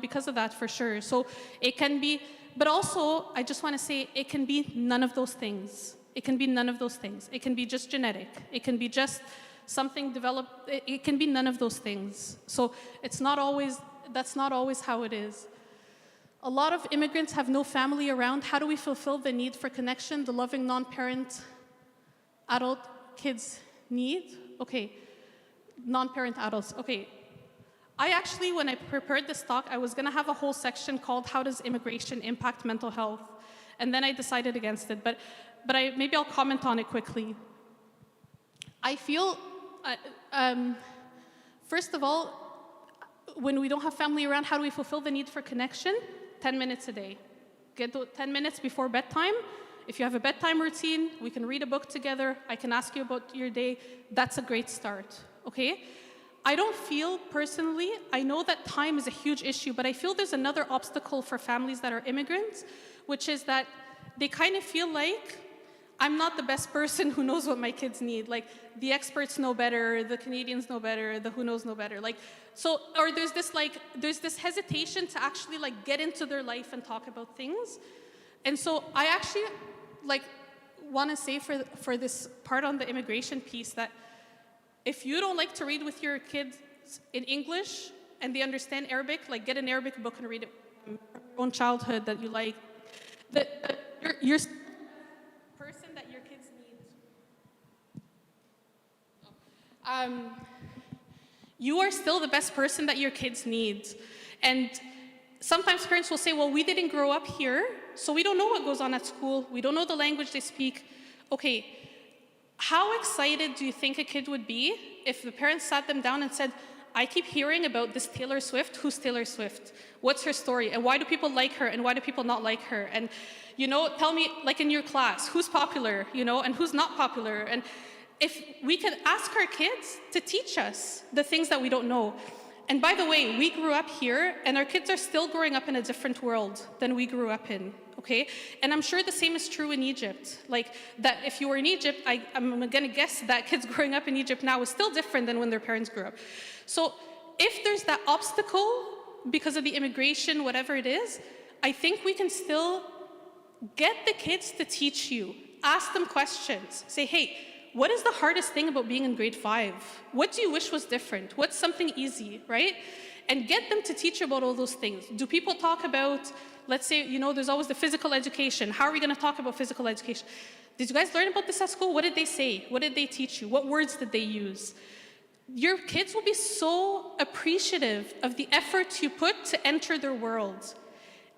because of that for sure. So it can be, but also I just want to say it can be none of those things. It can be none of those things. It can be just genetic. It can be just something developed. It can be none of those things. So that's not always how it is. A lot of immigrants have no family around. How do we fulfill the need for connection, the loving non-parent adult kids need? Okay, non-parent adults, okay. I actually, when I prepared this talk, I was gonna have a whole section called How Does Immigration Impact Mental Health? And then I decided against it, but maybe I'll comment on it quickly. I feel, first of all, when we don't have family around, how do we fulfill the need for connection? 10 minutes a day. Get 10 minutes before bedtime. If you have a bedtime routine, we can read a book together. I can ask you about your day. That's a great start, okay? I don't feel personally, I know that time is a huge issue, but I feel there's another obstacle for families that are immigrants, which is that they kind of feel like I'm not the best person who knows what my kids need. Like, the experts know better, the Canadians know better, the who knows know better. Like, so, or there's this hesitation to actually like get into their life and talk about things. And so I actually like want to say for this part on the immigration piece that if you don't like to read with your kids in English and they understand Arabic, like get an Arabic book and read it from your own childhood that you like. That you're person that your kids need. You are still the best person that your kids need. And sometimes parents will say, well, we didn't grow up here, so we don't know what goes on at school. We don't know the language they speak. Okay, how excited do you think a kid would be if the parents sat them down and said, I keep hearing about this Taylor Swift. Who's Taylor Swift? What's her story? And why do people like her? And why do people not like her? And, you know, tell me, like in your class, who's popular, you know, and who's not popular? And if we could ask our kids to teach us the things that we don't know. And by the way, we grew up here, and our kids are still growing up in a different world than we grew up in, okay? And I'm sure the same is true in Egypt. Like, that if you were in Egypt, I'm gonna guess that kids growing up in Egypt now is still different than when their parents grew up. So if there's that obstacle because of the immigration, whatever it is, I think we can still get the kids to teach you. Ask them questions. Say, hey, what is the hardest thing about being in grade 5? What do you wish was different? What's something easy, right? And get them to teach you about all those things. Do people talk about, let's say, you know, there's always the physical education. How are we going to talk about physical education? Did you guys learn about this at school? What did they say? What did they teach you? What words did they use? Your kids will be so appreciative of the effort you put to enter their world.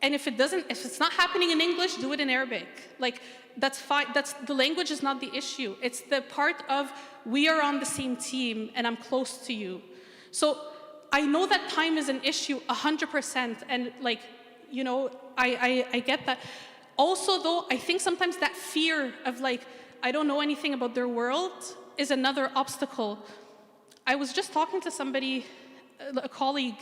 And if it's not happening in English, do it in Arabic. Like, that's fine. The language is not the issue. It's the part of, we are on the same team and I'm close to you. So I know that time is an issue 100%. And like, you know, I get that. Also though, I think sometimes that fear of like, I don't know anything about their world is another obstacle. I was just talking to somebody, a colleague,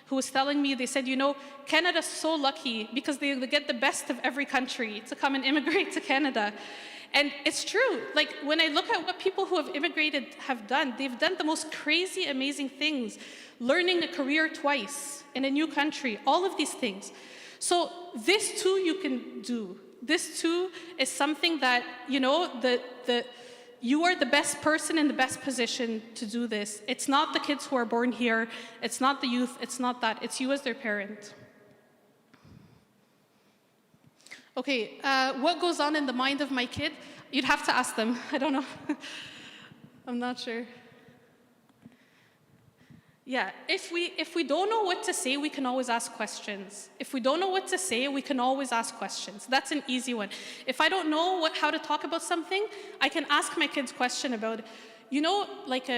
who was telling me, they said, you know, Canada's so lucky because they get the best of every country to come and immigrate to Canada. And it's true. Like, when I look at what people who have immigrated have done, they've done the most crazy, amazing things. Learning a career twice in a new country, all of these things. So this too you can do. This too is something that, you know, you are the best person in the best position to do this. It's not the kids who are born here. It's not the youth. It's not that. It's you as their parent. Okay, what goes on in the mind of my kid? You'd have to ask them. I don't know. I'm not sure. Yeah, if we don't know what to say, we can always ask questions. If we don't know what to say, we can always ask questions. That's an easy one. If I don't know how to talk about something, I can ask my kids question about it. You know, like,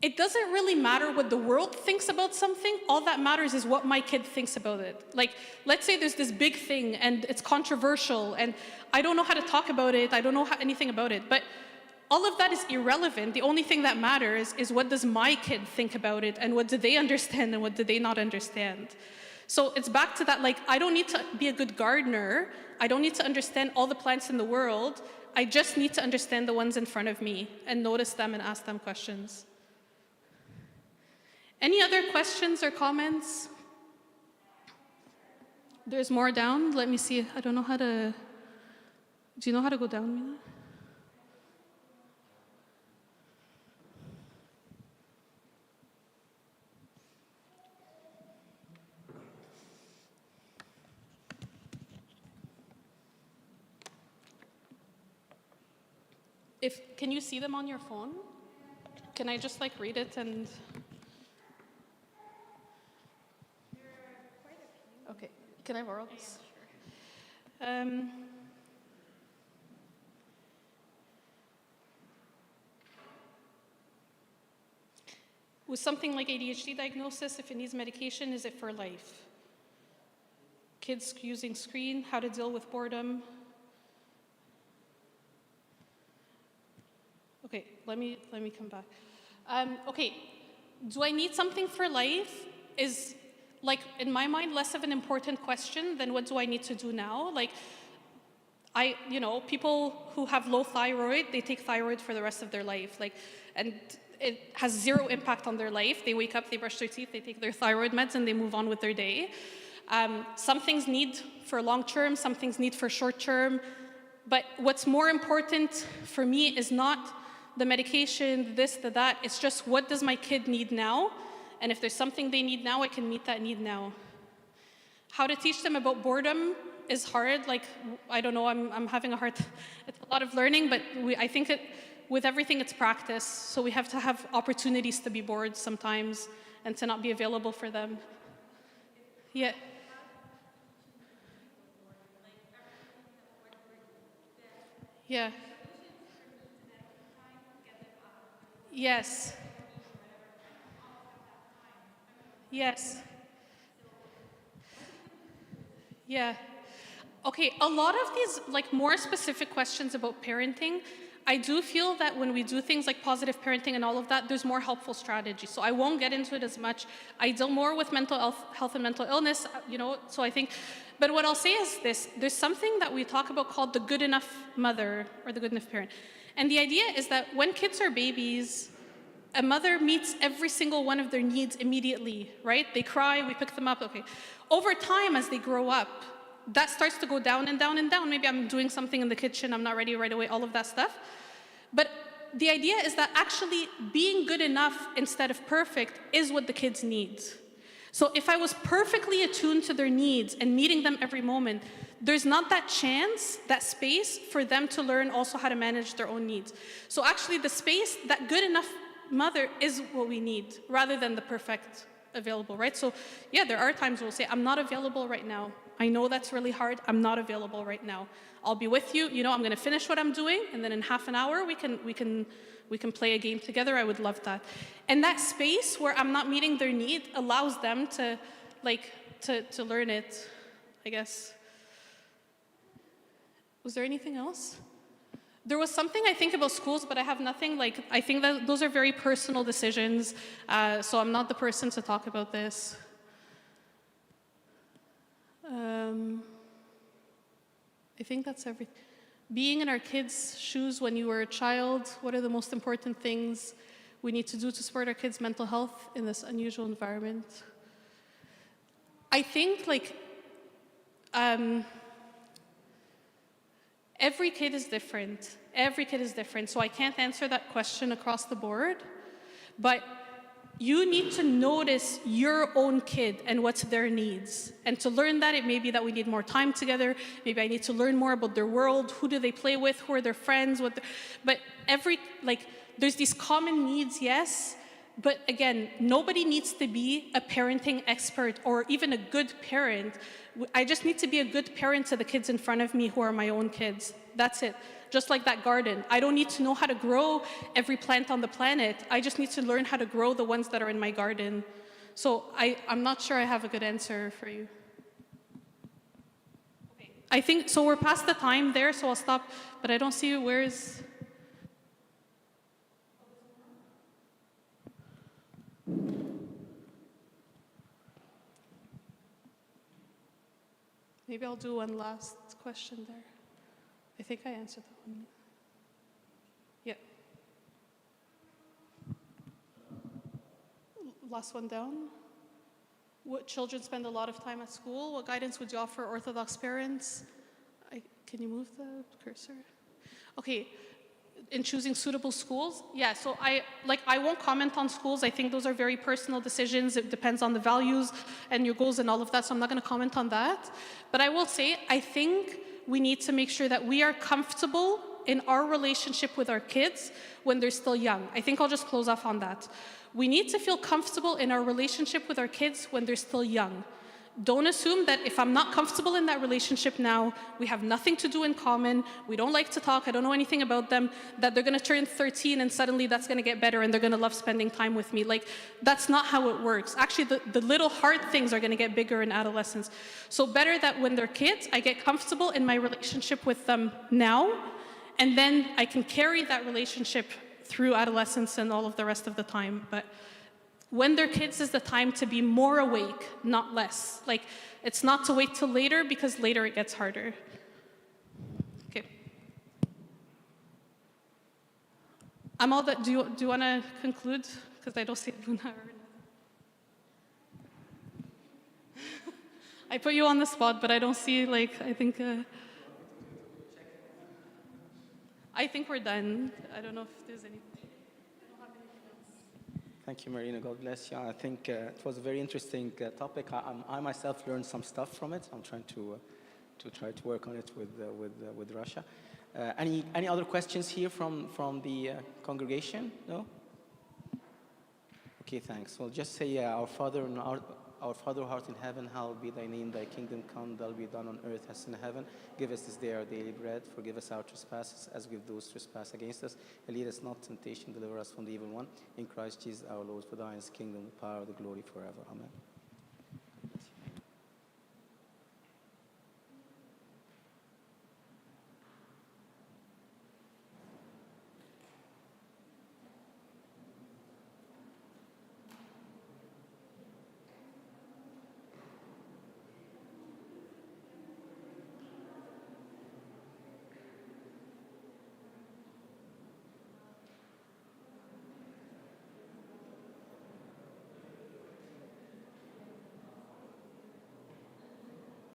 it doesn't really matter what the world thinks about something. All that matters is what my kid thinks about it. Like, let's say there's this big thing and it's controversial and I don't know how to talk about it. I don't know anything about it. But all of that is irrelevant. The only thing that matters is what does my kid think about it and what do they understand and what do they not understand. So it's back to that, like, I don't need to be a good gardener. I don't need to understand all the plants in the world. I just need to understand the ones in front of me and notice them and ask them questions. Any other questions or comments? There's more down. Let me see. I don't know how to... Do you know how to go down, Mina? Can you see them on your phone? Can I just like read it and... Okay, can I borrow this? With something like ADHD diagnosis, if it needs medication, is it for life? kids using screen, how to deal with boredom. Okay, let me come back. Okay, do I need something for life is, like, in my mind, less of an important question than what do I need to do now? Like, people who have low thyroid, they take thyroid for the rest of their life. Like, and it has zero impact on their life. They wake up, they brush their teeth, they take their thyroid meds, and they move on with their day. Some things need for long term, some things need for short term. But what's more important for me is not the medication, this, the that. It's just, what does my kid need now? And if there's something they need now, I can meet that need now. How to teach them about boredom is hard. Like, I don't know, I'm having a hard, it's a lot of learning, but I think with everything it's practice. So we have to have opportunities to be bored sometimes and to not be available for them. Yeah. Yeah. Yes. Yes. Yeah. Okay, a lot of these, like, more specific questions about parenting, I do feel that when we do things like positive parenting and all of that, there's more helpful strategies. So I won't get into it as much. I deal more with mental health and mental illness, so I think, but what I'll say is this, there's something that we talk about called the good enough mother or the good enough parent. And the idea is that when kids are babies, a mother meets every single one of their needs immediately, right? They cry, we pick them up, okay. Over time, as they grow up, that starts to go down and down and down. Maybe I'm doing something in the kitchen, I'm not ready right away, all of that stuff. But the idea is that actually being good enough instead of perfect is what the kids need. So if I was perfectly attuned to their needs and meeting them every moment, there's not that chance, that space for them to learn also how to manage their own needs. So actually the space, that good enough mother is what we need, rather than the perfect available, right? So yeah, there are times we'll say, I'm not available right now. I know that's really hard, I'm not available right now. I'll be with you, I'm gonna finish what I'm doing, and then in half an hour we can play a game together. I would love that. And that space where I'm not meeting their need allows them to learn it, I guess. Was there anything else? There was something I think about schools, but I have nothing. Like, I think that those are very personal decisions, so I'm not the person to talk about this. I think that's everything. Being in our kids' shoes when you were a child, what are the most important things we need to do to support our kids' mental health in this unusual environment? I think, every kid is different. Every kid is different, so I can't answer that question across the board. But you need to notice your own kid and what's their needs. And to learn that, it may be that we need more time together. Maybe I need to learn more about their world. Who do they play with? Who are their friends? But there's these common needs, yes. But again, nobody needs to be a parenting expert or even a good parent. I just need to be a good parent to the kids in front of me who are my own kids. That's it. Just like that garden. I don't need to know how to grow every plant on the planet. I just need to learn how to grow the ones that are in my garden. So I'm not sure I have a good answer for you. Okay. I think, so we're past the time there, so I'll stop. But I don't see where's... Maybe I'll do one last question there. I think I answered that one. Yeah. Last one down. What children spend a lot of time at school? What guidance would you offer Orthodox parents? Can you move the cursor? Okay. In choosing suitable schools? Yeah, so I won't comment on schools. I think those are very personal decisions. It depends on the values and your goals and all of that, so I'm not gonna comment on that. But I will say, I think we need to make sure that we are comfortable in our relationship with our kids when they're still young. I think I'll just close off on that. We need to feel comfortable in our relationship with our kids when they're still young. Don't assume that if I'm not comfortable in that relationship now, we have nothing to do in common, we don't like to talk, I don't know anything about them, that they're gonna turn 13 and suddenly that's gonna get better and they're gonna love spending time with me. Like, that's not how it works. Actually, the little hard things are gonna get bigger in adolescence. So better that when they're kids, I get comfortable in my relationship with them now, and then I can carry that relationship through adolescence and all of the rest of the time. But when they're kids is the time to be more awake, not less. Like, it's not to wait till later, because later it gets harder. Okay. I'm all that. Do you want to conclude? Because I don't see Luna. I put you on the spot, but I don't see, like, I think we're done. I don't know if there's anything. Thank you, Marina. God bless you. I think it was a very interesting topic. I myself learned some stuff from it. I'm trying to try to work on it with Russia. Any other questions here from the congregation? No. Okay, thanks. Well, just say, Our Father who art in heaven, hallowed be thy name. Thy kingdom come. Thy will be done on earth as in heaven. Give us this day our daily bread. Forgive us our trespasses, as we give those trespass against us. And lead us not to temptation. Deliver us from the evil one. In Christ Jesus our Lord. For thine is the kingdom, the power, the glory forever. Amen.